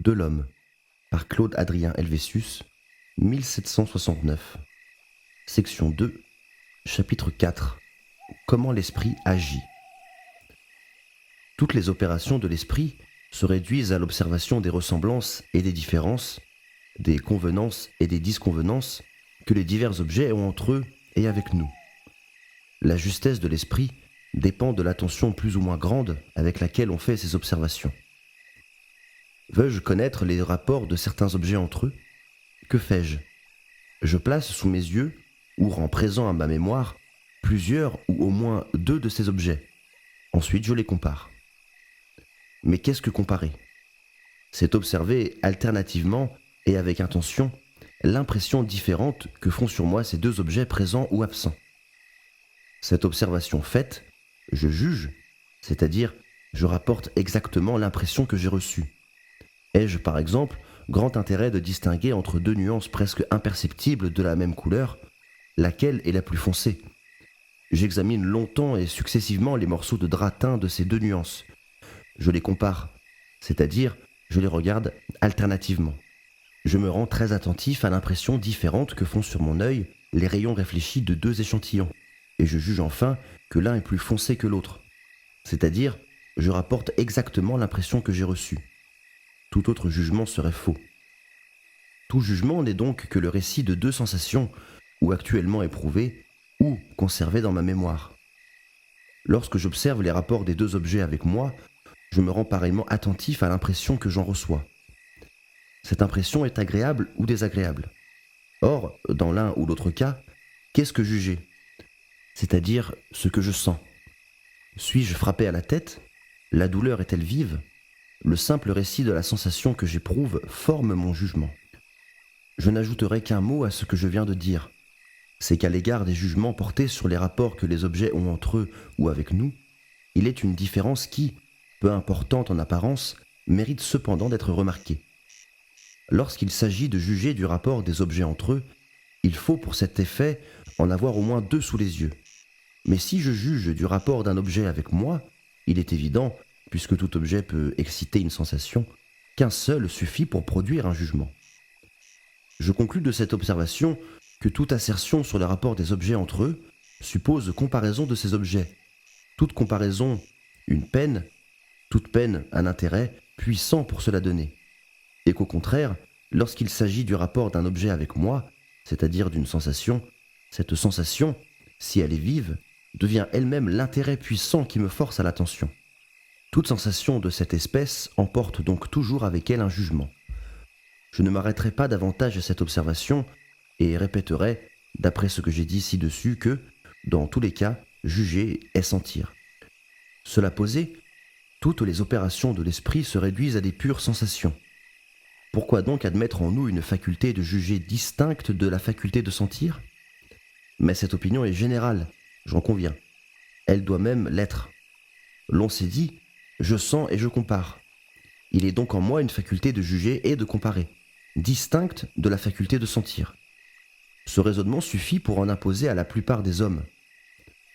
de l'homme, par Claude Adrien Helvétius, 1769. Section 2, chapitre 4. Comment l'esprit agit. Toutes les opérations de l'esprit se réduisent à l'observation des ressemblances et des différences, des convenances et des disconvenances que les divers objets ont entre eux et avec nous. La justesse de l'esprit dépend de l'attention plus ou moins grande avec laquelle on fait ces observations. Veux-je connaître les rapports de certains objets entre eux ? Que fais-je ? Je place sous mes yeux, ou rends présent à ma mémoire, plusieurs ou au moins deux de ces objets. Ensuite, je les compare. Mais qu'est-ce que comparer ? C'est observer alternativement et avec intention l'impression différente que font sur moi ces deux objets présents ou absents. Cette observation faite, je juge, c'est-à-dire je rapporte exactement l'impression que j'ai reçue. Ai-je, par exemple, grand intérêt de distinguer entre deux nuances presque imperceptibles de la même couleur, laquelle est la plus foncée ? J'examine longtemps et successivement les morceaux de drap teint de ces deux nuances. Je les compare, c'est-à-dire je les regarde alternativement. Je me rends très attentif à l'impression différente que font sur mon œil les rayons réfléchis de deux échantillons, et je juge enfin que l'un est plus foncé que l'autre, c'est-à-dire je rapporte exactement l'impression que j'ai reçue. Tout autre jugement serait faux. Tout jugement n'est donc que le récit de deux sensations, ou actuellement éprouvées, ou conservées dans ma mémoire. Lorsque j'observe les rapports des deux objets avec moi, je me rends pareillement attentif à l'impression que j'en reçois. Cette impression est agréable ou désagréable. Or, dans l'un ou l'autre cas, qu'est-ce que juger ? C'est-à-dire ce que je sens. Suis-je frappé à la tête ? La douleur est-elle vive ? Le simple récit de la sensation que j'éprouve forme mon jugement. Je n'ajouterai qu'un mot à ce que je viens de dire. C'est qu'à l'égard des jugements portés sur les rapports que les objets ont entre eux ou avec nous, il est une différence qui, peu importante en apparence, mérite cependant d'être remarquée. Lorsqu'il s'agit de juger du rapport des objets entre eux, il faut pour cet effet en avoir au moins deux sous les yeux. Mais si je juge du rapport d'un objet avec moi, il est évident, puisque tout objet peut exciter une sensation, qu'un seul suffit pour produire un jugement. Je conclus de cette observation que toute assertion sur le rapport des objets entre eux suppose comparaison de ces objets. Toute comparaison, une peine, toute peine, un intérêt puissant pour se la donner. Et qu'au contraire, lorsqu'il s'agit du rapport d'un objet avec moi, c'est-à-dire d'une sensation, cette sensation, si elle est vive, devient elle-même l'intérêt puissant qui me force à l'attention. Toute sensation de cette espèce emporte donc toujours avec elle un jugement. Je ne m'arrêterai pas davantage à cette observation et répéterai, d'après ce que j'ai dit ci-dessus, que, dans tous les cas, juger est sentir. Cela posé, toutes les opérations de l'esprit se réduisent à des pures sensations. Pourquoi donc admettre en nous une faculté de juger distincte de la faculté de sentir ? Mais cette opinion est générale, j'en conviens. Elle doit même l'être. L'on s'est dit, je sens et je compare. Il est donc en moi une faculté de juger et de comparer, distincte de la faculté de sentir. Ce raisonnement suffit pour en imposer à la plupart des hommes.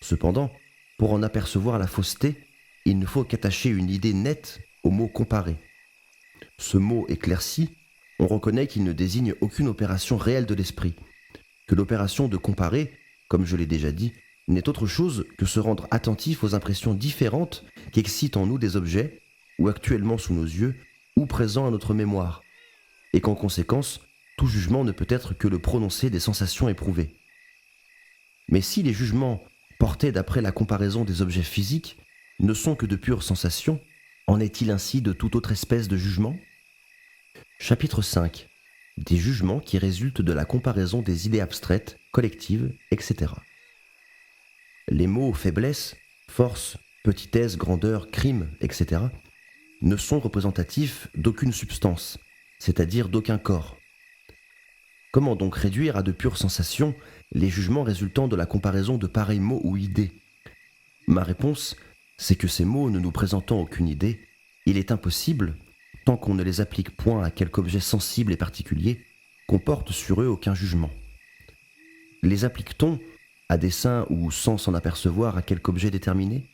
Cependant, pour en apercevoir la fausseté, il ne faut qu'attacher une idée nette au mot « comparer ». Ce mot éclairci, on reconnaît qu'il ne désigne aucune opération réelle de l'esprit, que l'opération de comparer, comme je l'ai déjà dit, n'est autre chose que se rendre attentif aux impressions différentes qu'excitent en nous des objets, ou actuellement sous nos yeux, ou présents à notre mémoire, et qu'en conséquence, tout jugement ne peut être que le prononcé des sensations éprouvées. Mais si les jugements, portés d'après la comparaison des objets physiques, ne sont que de pures sensations, en est-il ainsi de toute autre espèce de jugement ? Chapitre 5. Des jugements qui résultent de la comparaison des idées abstraites, collectives, etc. Les mots faiblesse, force, petitesse, grandeur, crime, etc. ne sont représentatifs d'aucune substance, c'est-à-dire d'aucun corps. Comment donc réduire à de pures sensations les jugements résultant de la comparaison de pareils mots ou idées ? Ma réponse, c'est que ces mots ne nous présentant aucune idée, il est impossible, tant qu'on ne les applique point à quelque objet sensible et particulier, qu'on porte sur eux aucun jugement. Les applique-t-on, à dessein ou sans s'en apercevoir, à quelque objet déterminé ?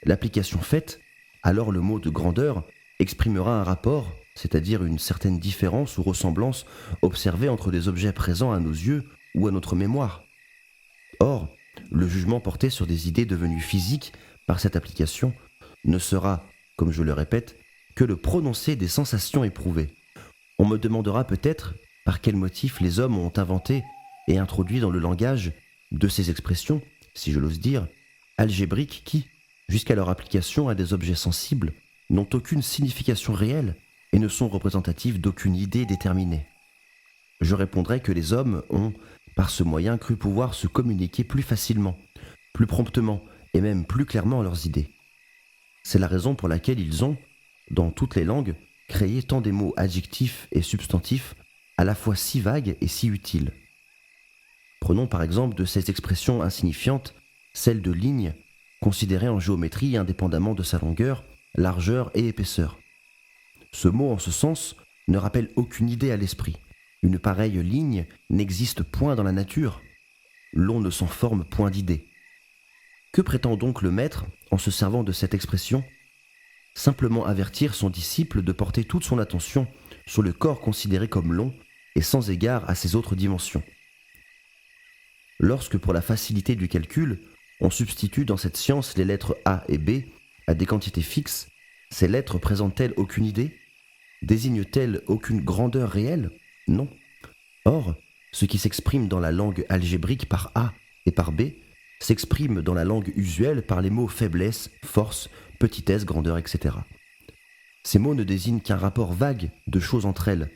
L'application faite, alors le mot de grandeur exprimera un rapport, c'est-à-dire une certaine différence ou ressemblance observée entre des objets présents à nos yeux ou à notre mémoire. Or, le jugement porté sur des idées devenues physiques par cette application ne sera, comme je le répète, que le prononcé des sensations éprouvées. On me demandera peut-être par quel motif les hommes ont inventé et introduit dans le langage de ces expressions, si je l'ose dire, algébriques qui, jusqu'à leur application à des objets sensibles, n'ont aucune signification réelle et ne sont représentatifs d'aucune idée déterminée. Je répondrai que les hommes ont, par ce moyen, cru pouvoir se communiquer plus facilement, plus promptement et même plus clairement leurs idées. C'est la raison pour laquelle ils ont, dans toutes les langues, créé tant des mots adjectifs et substantifs à la fois si vagues et si utiles. Prenons par exemple de ces expressions insignifiantes, celle de ligne, considérée en géométrie indépendamment de sa longueur, largeur et épaisseur. Ce mot, en ce sens, ne rappelle aucune idée à l'esprit. Une pareille ligne n'existe point dans la nature. L'on ne s'en forme point d'idée. Que prétend donc le maître en se servant de cette expression ? Simplement avertir son disciple de porter toute son attention sur le corps considéré comme long et sans égard à ses autres dimensions. Lorsque, pour la facilité du calcul, on substitue dans cette science les lettres A et B à des quantités fixes, ces lettres présentent-elles aucune idée ? Désignent-elles aucune grandeur réelle ? Non. Or, ce qui s'exprime dans la langue algébrique par A et par B s'exprime dans la langue usuelle par les mots faiblesse, force, petitesse, grandeur, etc. Ces mots ne désignent qu'un rapport vague de choses entre elles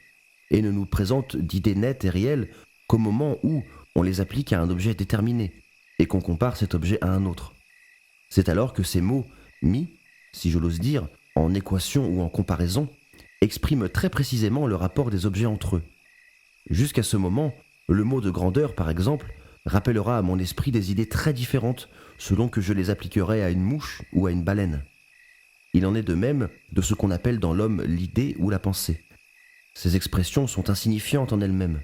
et ne nous présentent d'idées nettes et réelles qu'au moment où on les applique à un objet déterminé et qu'on compare cet objet à un autre. C'est alors que ces mots mis, si je l'ose dire, en équation ou en comparaison, expriment très précisément le rapport des objets entre eux. Jusqu'à ce moment, le mot de grandeur, par exemple, rappellera à mon esprit des idées très différentes selon que je les appliquerai à une mouche ou à une baleine. Il en est de même de ce qu'on appelle dans l'homme l'idée ou la pensée. Ces expressions sont insignifiantes en elles-mêmes.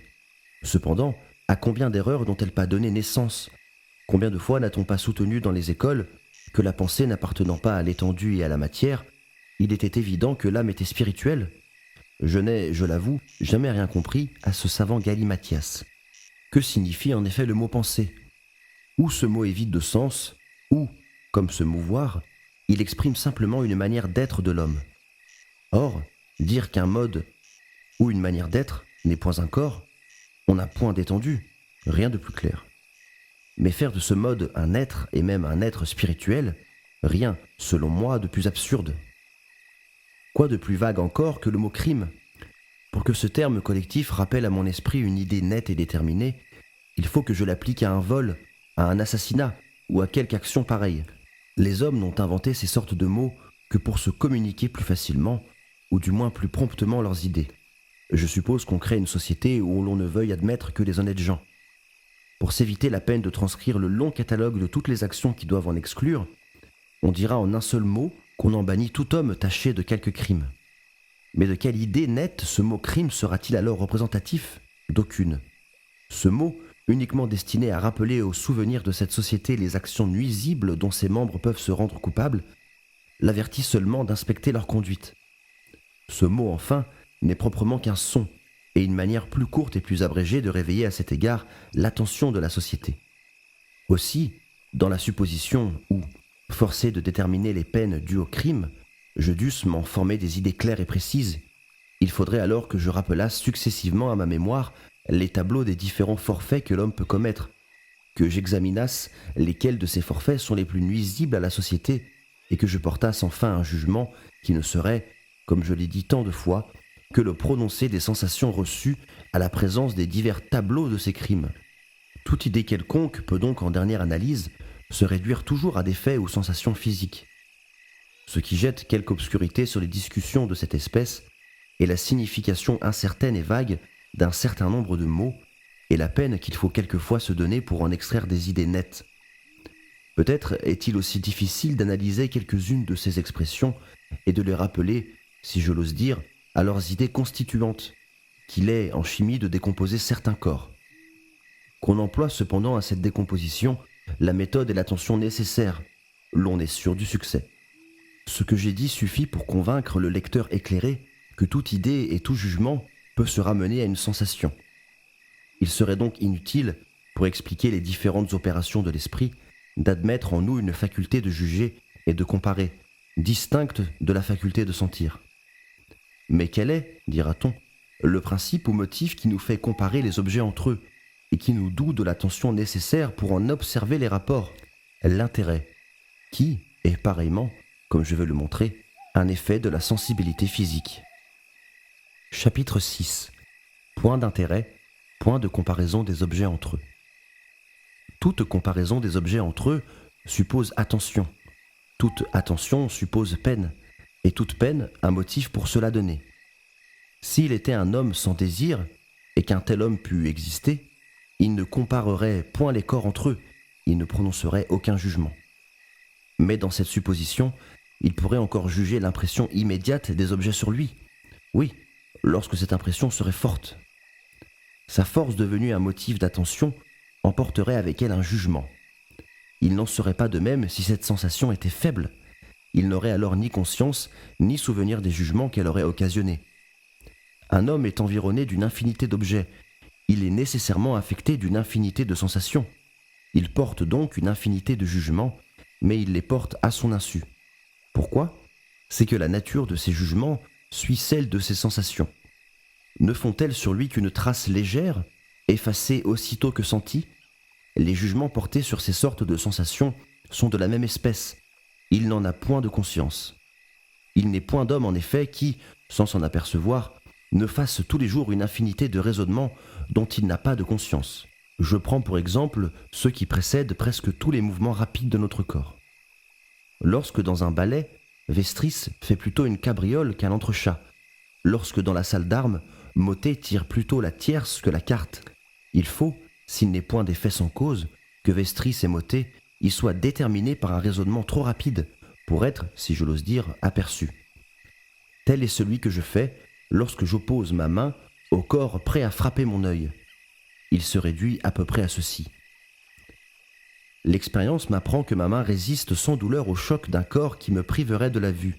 Cependant, à combien d'erreurs n'ont-elles pas donné naissance ? Combien de fois n'a-t-on pas soutenu dans les écoles que la pensée n'appartenant pas à l'étendue et à la matière, il était évident que l'âme était spirituelle ? Je n'ai, je l'avoue, jamais rien compris à ce savant Galimatias. Que signifie en effet le mot penser ? Ou ce mot est vide de sens, ou, comme se mouvoir, il exprime simplement une manière d'être de l'homme. Or, dire qu'un mode ou une manière d'être n'est point un corps, on n'a point d'étendue, rien de plus clair. Mais faire de ce mode un être et même un être spirituel, rien, selon moi, de plus absurde. Quoi de plus vague encore que le mot crime ? Pour que ce terme collectif rappelle à mon esprit une idée nette et déterminée, il faut que je l'applique à un vol, à un assassinat ou à quelque action pareille. Les hommes n'ont inventé ces sortes de mots que pour se communiquer plus facilement, ou du moins plus promptement leurs idées. Je suppose qu'on crée une société où l'on ne veuille admettre que les honnêtes gens. Pour s'éviter la peine de transcrire le long catalogue de toutes les actions qui doivent en exclure, on dira en un seul mot qu'on en bannit tout homme taché de quelque crime. Mais de quelle idée nette ce mot crime sera-t-il alors représentatif ? D'aucune. Ce mot, uniquement destiné à rappeler au souvenir de cette société les actions nuisibles dont ses membres peuvent se rendre coupables, l'avertit seulement d'inspecter leur conduite. Ce mot, enfin, n'est proprement qu'un son, et une manière plus courte et plus abrégée de réveiller à cet égard l'attention de la société. Aussi, dans la supposition où, forcé de déterminer les peines dues au crime, je dusse m'en former des idées claires et précises, il faudrait alors que je rappelasse successivement à ma mémoire les tableaux des différents forfaits que l'homme peut commettre, que j'examinasse lesquels de ces forfaits sont les plus nuisibles à la société, et que je portasse enfin un jugement qui ne serait, comme je l'ai dit tant de fois, que le prononcé des sensations reçues à la présence des divers tableaux de ces crimes. Toute idée quelconque peut donc, en dernière analyse, se réduire toujours à des faits ou sensations physiques. Ce qui jette quelque obscurité sur les discussions de cette espèce est la signification incertaine et vague d'un certain nombre de mots et la peine qu'il faut quelquefois se donner pour en extraire des idées nettes. Peut-être est-il aussi difficile d'analyser quelques-unes de ces expressions et de les rappeler, si je l'ose dire, à leurs idées constituantes, qu'il est en chimie de décomposer certains corps. Qu'on emploie cependant à cette décomposition la méthode et l'attention nécessaires, l'on est sûr du succès. Ce que j'ai dit suffit pour convaincre le lecteur éclairé que toute idée et tout jugement peut se ramener à une sensation. Il serait donc inutile, pour expliquer les différentes opérations de l'esprit, d'admettre en nous une faculté de juger et de comparer, distincte de la faculté de sentir. Mais quel est, dira-t-on, le principe ou motif qui nous fait comparer les objets entre eux et qui nous doue de l'attention nécessaire pour en observer les rapports? L'intérêt, qui est pareillement, comme je vais le montrer, un effet de la sensibilité physique. Chapitre 6. Point d'intérêt, point de comparaison des objets entre eux. Toute comparaison des objets entre eux suppose attention. Toute attention suppose peine, et toute peine un motif pour cela donner. S'il était un homme sans désir, et qu'un tel homme pût exister, il ne comparerait point les corps entre eux, il ne prononcerait aucun jugement. Mais dans cette supposition, il pourrait encore juger l'impression immédiate des objets sur lui. Oui, lorsque cette impression serait forte. Sa force devenue un motif d'attention emporterait avec elle un jugement. Il n'en serait pas de même si cette sensation était faible. Il n'aurait alors ni conscience, ni souvenir des jugements qu'elle aurait occasionnés. Un homme est environné d'une infinité d'objets. Il est nécessairement affecté d'une infinité de sensations. Il porte donc une infinité de jugements, mais il les porte à son insu. Pourquoi ? C'est que la nature de ces jugements suit celle de ses sensations. Ne font-elles sur lui qu'une trace légère, effacée aussitôt que sentie ? Les jugements portés sur ces sortes de sensations sont de la même espèce. Il n'en a point de conscience. Il n'est point d'homme en effet qui, sans s'en apercevoir, ne fasse tous les jours une infinité de raisonnements dont il n'a pas de conscience. Je prends pour exemple ceux qui précèdent presque tous les mouvements rapides de notre corps. Lorsque dans un ballet, Vestris fait plutôt une cabriole qu'un entrechat. Lorsque dans la salle d'armes, Mottet tire plutôt la tierce que la carte. Il faut, s'il n'est point d'effet sans cause, que Vestris et Mottet y soient déterminés par un raisonnement trop rapide pour être, si je l'ose dire, aperçus. Tel est celui que je fais lorsque j'oppose ma main au corps prêt à frapper mon œil. Il se réduit à peu près à ceci. L'expérience m'apprend que ma main résiste sans douleur au choc d'un corps qui me priverait de la vue.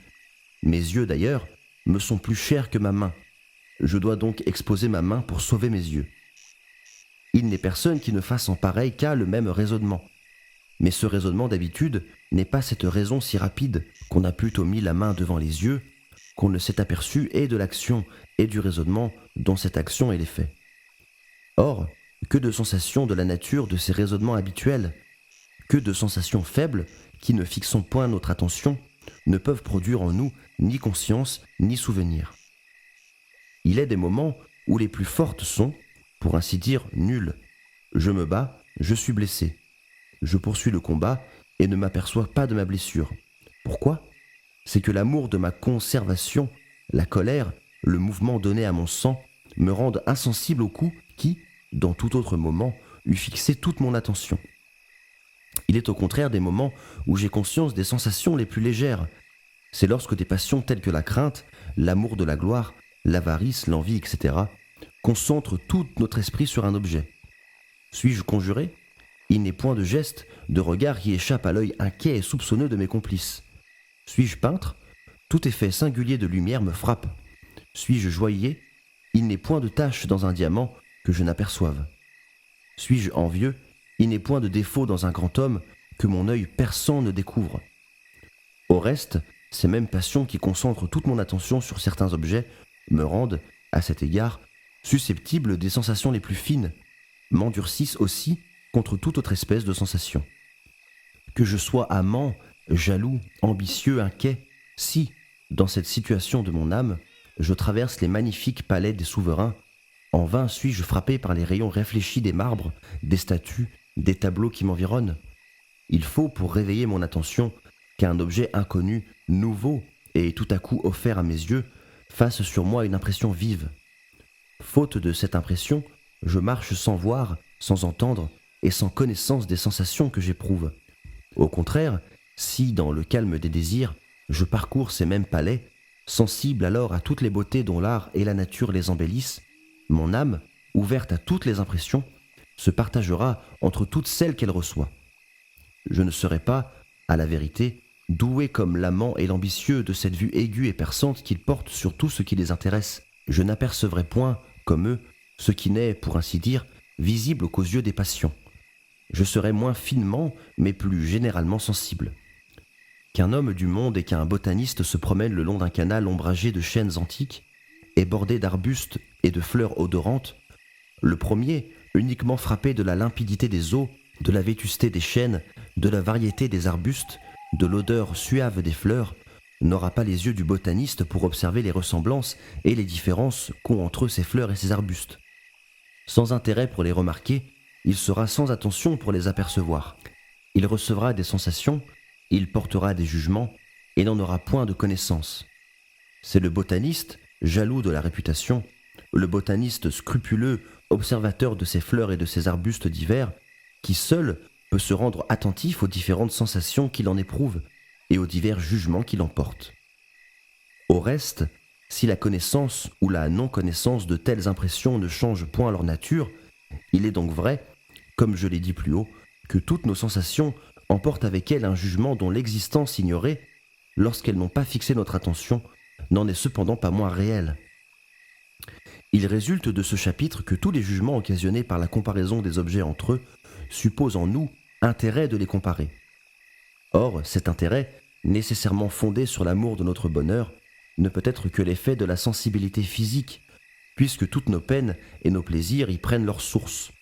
Mes yeux, d'ailleurs, me sont plus chers que ma main. Je dois donc exposer ma main pour sauver mes yeux. Il n'est personne qui ne fasse en pareil cas le même raisonnement. Mais ce raisonnement d'habitude n'est pas cette raison si rapide qu'on a plutôt mis la main devant les yeux, qu'on ne s'est aperçu et de l'action et du raisonnement dont cette action est l'effet. Or, que de sensations de la nature de ces raisonnements habituels, que de sensations faibles qui, ne fixant point notre attention, ne peuvent produire en nous ni conscience ni souvenir. Il est des moments où les plus fortes sont, pour ainsi dire, nulles. Je me bats, je suis blessé. Je poursuis le combat et ne m'aperçois pas de ma blessure. Pourquoi ? C'est que l'amour de ma conservation, la colère, le mouvement donné à mon sang, me rendent insensible au coup qui, dans tout autre moment, eût fixé toute mon attention. Il est au contraire des moments où j'ai conscience des sensations les plus légères. C'est lorsque des passions telles que la crainte, l'amour de la gloire, l'avarice, l'envie, etc., concentrent tout notre esprit sur un objet. Suis-je conjuré ? Il n'est point de geste, de regard qui échappe à l'œil inquiet et soupçonneux de mes complices. Suis-je peintre ? Tout effet singulier de lumière me frappe. Suis-je joaillier ? Il n'est point de tache dans un diamant que je n'aperçoive. Suis-je envieux ? Il n'est point de défaut dans un grand homme que mon œil perçant ne découvre. Au reste, ces mêmes passions qui concentrent toute mon attention sur certains objets me rendent, à cet égard, susceptible des sensations les plus fines, m'endurcissent aussi contre toute autre espèce de sensation. Que je sois amant, jaloux, ambitieux, inquiet, si, dans cette situation de mon âme, je traverse les magnifiques palais des souverains, en vain suis-je frappé par les rayons réfléchis des marbres, des statues, des tableaux qui m'environnent. Il faut, pour réveiller mon attention, qu'un objet inconnu, nouveau et tout à coup offert à mes yeux, fasse sur moi une impression vive. Faute de cette impression, je marche sans voir, sans entendre et sans connaissance des sensations que j'éprouve. Au contraire, si, dans le calme des désirs, je parcours ces mêmes palais, sensible alors à toutes les beautés dont l'art et la nature les embellissent, mon âme, ouverte à toutes les impressions, se partagera entre toutes celles qu'elle reçoit. Je ne serai pas, à la vérité, doués comme l'amant et l'ambitieux de cette vue aiguë et perçante qu'ils portent sur tout ce qui les intéresse, je n'apercevrai point, comme eux, ce qui n'est, pour ainsi dire, visible qu'aux yeux des passions. Je serai moins finement, mais plus généralement sensible. Qu'un homme du monde et qu'un botaniste se promènent le long d'un canal ombragé de chênes antiques et bordé d'arbustes et de fleurs odorantes, le premier, uniquement frappé de la limpidité des eaux, de la vétusté des chênes, de la variété des arbustes, de l'odeur suave des fleurs, n'aura pas les yeux du botaniste pour observer les ressemblances et les différences qu'ont entre eux ces fleurs et ces arbustes. Sans intérêt pour les remarquer, il sera sans attention pour les apercevoir. Il recevra des sensations, il portera des jugements et n'en aura point de connaissance. C'est le botaniste, jaloux de la réputation, le botaniste scrupuleux, observateur de ces fleurs et de ces arbustes divers, qui seul peut se rendre attentif aux différentes sensations qu'il en éprouve et aux divers jugements qu'il en porte. Au reste, si la connaissance ou la non-connaissance de telles impressions ne change point leur nature, il est donc vrai, comme je l'ai dit plus haut, que toutes nos sensations emportent avec elles un jugement dont l'existence ignorée, lorsqu'elles n'ont pas fixé notre attention, n'en est cependant pas moins réelle. Il résulte de ce chapitre que tous les jugements occasionnés par la comparaison des objets entre eux supposent en nous intérêt de les comparer. Or, cet intérêt, nécessairement fondé sur l'amour de notre bonheur, ne peut être que l'effet de la sensibilité physique, puisque toutes nos peines et nos plaisirs y prennent leur source.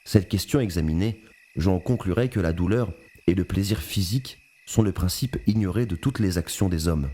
Cette question examinée, j'en conclurai que la douleur et le plaisir physique sont le principe ignoré de toutes les actions des hommes.